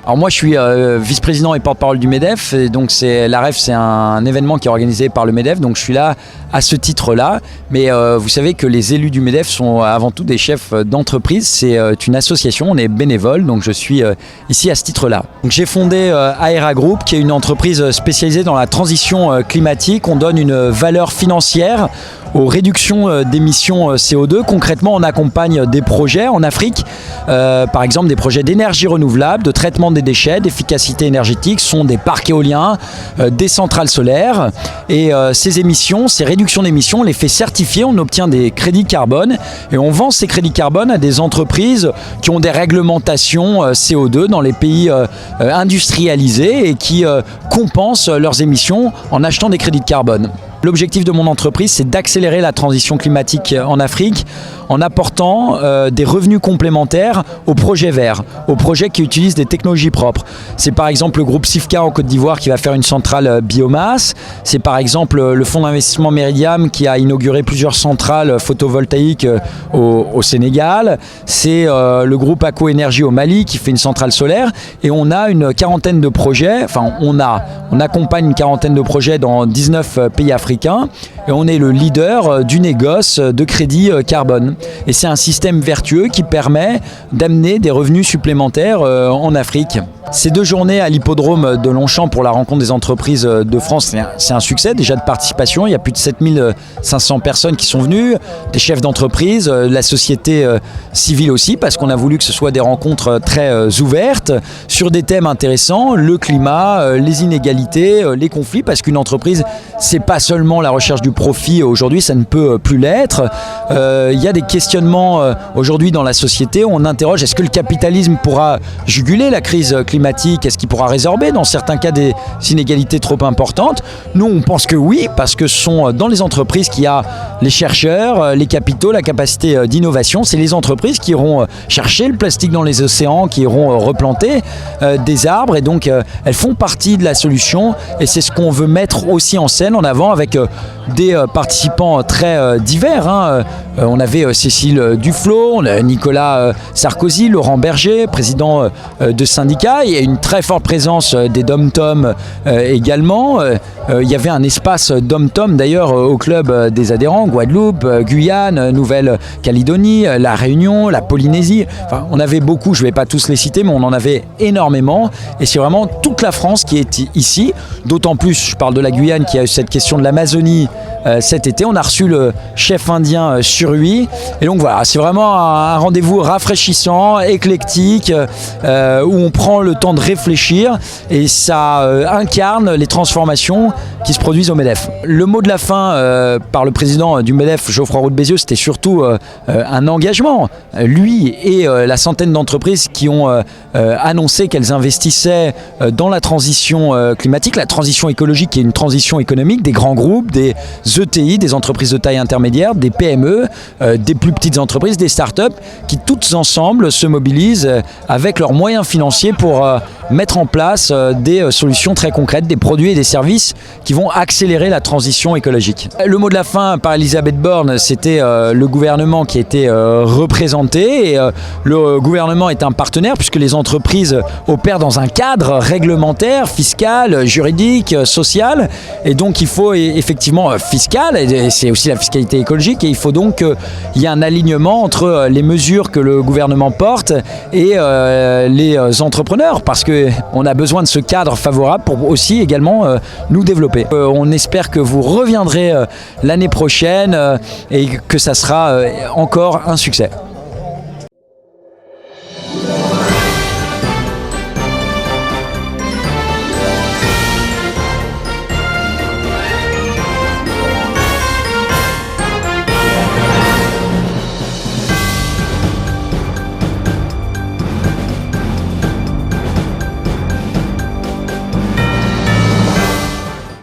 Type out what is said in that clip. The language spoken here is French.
Alors moi je suis vice-président et porte-parole du MEDEF, et donc l'AREF c'est un événement qui est organisé par le MEDEF, donc je suis là à ce titre-là. Mais vous savez que les élus du MEDEF sont avant tout des chefs d'entreprise, c'est une association, on est bénévole, donc je suis ici à ce titre-là. J'ai fondé Aera Group, qui est une entreprise spécialisée dans la transition climatique. On donne une valeur financière aux réductions d'émissions CO2. Concrètement, on accompagne des projets en Afrique, par exemple des projets d'énergie renouvelable, de traitement des déchets, d'efficacité énergétique, sont des parcs éoliens, des centrales solaires. Et ces émissions, ces réductions d'émissions, on les fait certifier, on obtient des crédits carbone et on vend ces crédits carbone à des entreprises qui ont des réglementations CO2 dans les pays industrialisés et qui compensent leurs émissions en achetant des crédits de carbone. L'objectif de mon entreprise, c'est d'accélérer la transition climatique en Afrique en apportant des revenus complémentaires aux projets verts, aux projets qui utilisent des technologies propres. C'est par exemple le groupe Sifka en Côte d'Ivoire qui va faire une centrale biomasse. C'est par exemple le fonds d'investissement Meridiam qui a inauguré plusieurs centrales photovoltaïques au Sénégal. C'est le groupe Ako Énergie au Mali qui fait une centrale solaire. Et on a une quarantaine de projets, on accompagne une quarantaine de projets dans 19 pays africains. Et on est le leader du négoce de crédit carbone. Et c'est un système vertueux qui permet d'amener des revenus supplémentaires en Afrique. Ces 2 journées à l'hippodrome de Longchamp pour la rencontre des entreprises de France, c'est un succès déjà de participation. Il y a plus de 7500 personnes qui sont venues, des chefs d'entreprise, la société civile aussi, parce qu'on a voulu que ce soit des rencontres très ouvertes sur des thèmes intéressants, le climat, les inégalités, les conflits, parce qu'une entreprise, c'est pas seulement la recherche du profit aujourd'hui, ça ne peut plus l'être. Il y a des questionnements aujourd'hui dans la société où on interroge, est-ce que le capitalisme pourra juguler la crise climatique? Est-ce qu'il pourra résorber dans certains cas des inégalités trop importantes? Nous, on pense que oui, parce que ce sont dans les entreprises qu'il y a les chercheurs, les capitaux, la capacité d'innovation. C'est les entreprises qui iront chercher le plastique dans les océans, qui iront replanter des arbres. Et donc, elles font partie de la solution. Et c'est ce qu'on veut mettre aussi en scène, en avant, avec des participants très divers. On avait Cécile Duflot, on a Nicolas Sarkozy, Laurent Berger, président de syndicats. Il y a une très forte présence des dom-tom également. Il y avait un espace dom-tom d'ailleurs au club des adhérents, Guadeloupe, Guyane, Nouvelle-Calédonie, La Réunion, la Polynésie. Enfin, on avait beaucoup, je ne vais pas tous les citer, mais on en avait énormément. Et c'est vraiment toute la France qui est ici. D'autant plus, je parle de la Guyane qui a eu cette question de l'Amazonie cet été. On a reçu le chef indien Surui. Et donc voilà, c'est vraiment un rendez-vous rafraîchissant, éclectique, où on prend le temps de réfléchir et ça incarne les transformations qui se produisent au MEDEF. Le mot de la fin par le président du MEDEF, Geoffroy Roux de Bézieux, c'était surtout un engagement. Lui et la centaine d'entreprises qui ont annoncé qu'elles investissaient dans la transition climatique, la transition écologique qui est une transition économique, des grands groupes, des ETI, des entreprises de taille intermédiaire, des PME, des plus petites entreprises, des startups qui toutes ensemble se mobilisent avec leurs moyens financiers pour mettre en place des solutions très concrètes, des produits et des services qui vont accélérer la transition écologique. Le mot de la fin par Elisabeth Borne, c'était le gouvernement qui était représenté. Et le gouvernement est un partenaire puisque les entreprises opèrent dans un cadre réglementaire, fiscal, juridique, social. Et donc il faut effectivement fiscal, et c'est aussi la fiscalité écologique. Et il faut donc qu'il y ait un alignement entre les mesures que le gouvernement porte et les entrepreneurs, parce qu'on a besoin de ce cadre favorable pour aussi également nous développer. On espère que vous reviendrez l'année prochaine et que ça sera encore un succès.